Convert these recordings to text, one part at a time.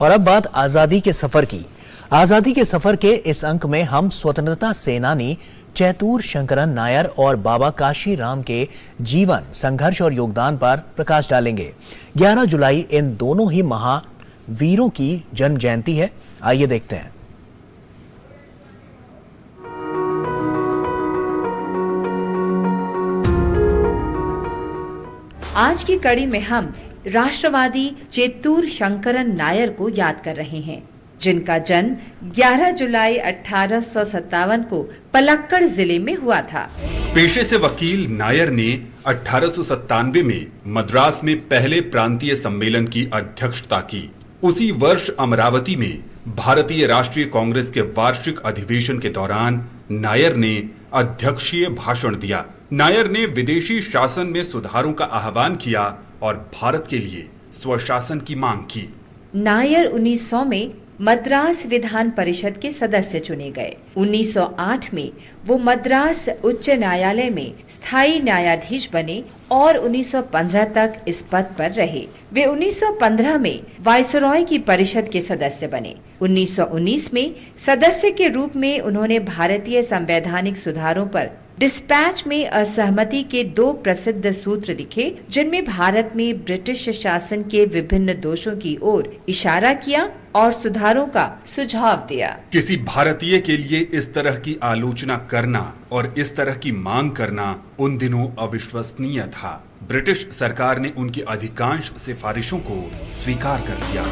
और अब बात आजादी के सफर की। आजादी के सफर के इस अंक में हम स्वतंत्रता सेनानी चैतूर शंकरन नायर और बाबा काशी राम के जीवन, संघर्ष और योगदान पर प्रकाश डालेंगे। 11 जुलाई इन दोनों ही महावीरों की जन्म जयंती है। आइए देखते हैं। आज की कड़ी में हम राष्ट्रवादी चैतूर शंकरन नायर को याद कर रहे हैं, जिनका जन्म 11 जुलाई 1857 को पलक्कड़ जिले में हुआ था। पेशे से वकील नायर ने 1897 में मद्रास में पहले प्रांतीय सम्मेलन की अध्यक्षता की। उसी वर्ष अमरावती में भारतीय राष्ट्रीय कांग्रेस के वार्षिक अधिवेशन के दौरान नायर ने अध्यक्षीय भाषण दिया। नायर ने विदेशी शासन में सुधारों का आह्वान किया और भारत के लिए स्वशासन की मांग की। नायर 1900 में मद्रास विधान परिषद के सदस्य चुने गए। 1908 में वो मद्रास उच्च न्यायालय में स्थायी न्यायाधीश बने और 1915 तक इस पद पर रहे। वे 1915 में वायसरॉय की परिषद के सदस्य बने। 1919 में सदस्य के रूप में उन्होंने भारतीय संवैधानिक सुधारों पर डिस्पैच में असहमति के 2 प्रसिद्ध सूत्र लिखे, जिनमें भारत में ब्रिटिश शासन के विभिन्न दोषों की ओर इशारा किया और सुधारों का सुझाव दिया। किसी भारतीय के लिए इस तरह की आलोचना करना और इस तरह की मांग करना उन दिनों अविश्वसनीय था। ब्रिटिश सरकार ने उनकी अधिकांश सिफारिशों को स्वीकार कर लिया।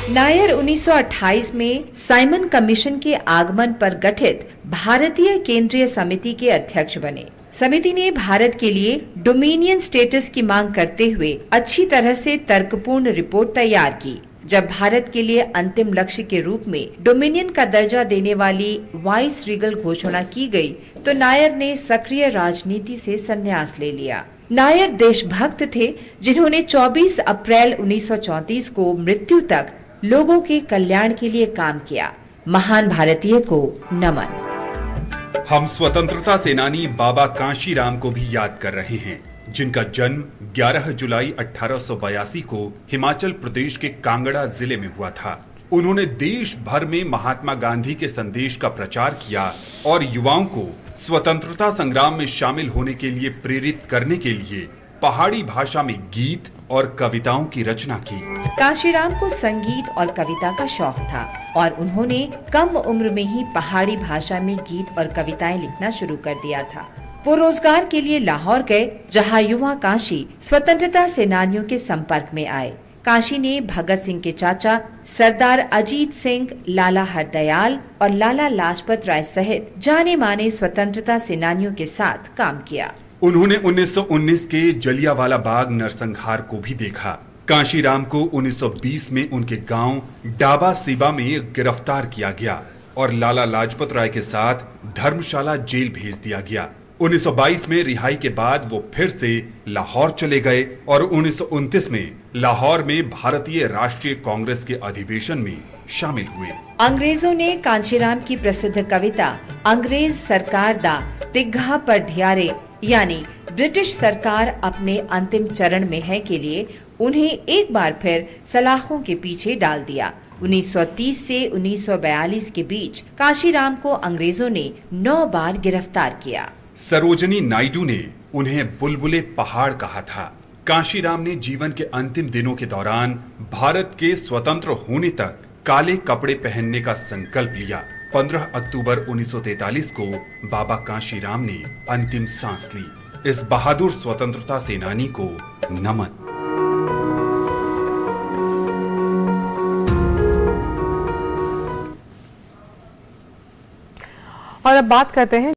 नायर 1928 में साइमन कमीशन के आगमन पर गठित भारतीय केंद्रीय समिति के अध्यक्ष बने। समिति ने भारत के लिए डोमिनियन स्टेटस की मांग करते हुए अच्छी तरह से तर्कपूर्ण रिपोर्ट तैयार की। जब भारत के लिए अंतिम लक्ष्य के रूप में डोमिनियन का दर्जा देने वाली वाइस रीगल घोषणा की गई, तो नायर ने सक्रिय राजनीति से संन्यास ले लिया। नायर देशभक्त थे, जिन्होंने 24 अप्रैल 1934 को मृत्यु तक लोगों के कल्याण के लिए काम किया। महान भारतीय को नमन। हम स्वतंत्रता सेनानी बाबा काशी राम को भी याद कर रहे हैं, जिनका जन्म 11 जुलाई 1882 को हिमाचल प्रदेश के कांगड़ा जिले में हुआ था। उन्होंने देश भर में महात्मा गांधी के संदेश का प्रचार किया और युवाओं को स्वतंत्रता संग्राम में शामिल होने के लिए प्रेरित करने के लिए पहाड़ी भाषा में गीत और कविताओं की रचना की। काशीराम को संगीत और कविता का शौक था और उन्होंने कम उम्र में ही पहाड़ी भाषा में गीत और कविताएं लिखना शुरू कर दिया था। वो रोजगार के लिए लाहौर गए, जहां युवा काशी स्वतंत्रता सेनानियों के संपर्क में आए। काशी ने भगत सिंह के चाचा सरदार अजीत सिंह, लाला हरदयाल और लाला लाजपत राय सहित जाने माने स्वतंत्रता सेनानियों के साथ काम किया। उन्होंने 1919 के जलियांवाला बाग नरसंहार को भी देखा। काशीराम को 1920 में उनके गांव डाबा सीबा में गिरफ्तार किया गया और लाला लाजपत राय के साथ धर्मशाला जेल भेज दिया गया। 1922 में रिहाई के बाद वो फिर से लाहौर चले गए और 1929 में लाहौर में भारतीय राष्ट्रीय कांग्रेस के अधिवेशन में शामिल हुए। अंग्रेजों ने कांशीराम की प्रसिद्ध कविता अंग्रेज सरकार दा तिग्घा पर ढियारे, यानी ब्रिटिश सरकार अपने अंतिम चरण में है के लिए उन्हें एक बार फिर सलाखों के पीछे डाल दिया। 1930 से 1942 के बीच काशीराम को अंग्रेजों ने 9 बार गिरफ्तार किया। सरोजनी नायडू ने उन्हें बुलबुले पहाड़ कहा था। काशीराम ने जीवन के अंतिम दिनों के दौरान भारत के स्वतंत्र होने तक काले कपड़े पहनने का संकल्प लिया। 15 अक्टूबर 1943 को बाबा काशीराम ने अंतिम सांस ली। इस बहादुर स्वतंत्रता सेनानी को नमन। और अब बात करते हैं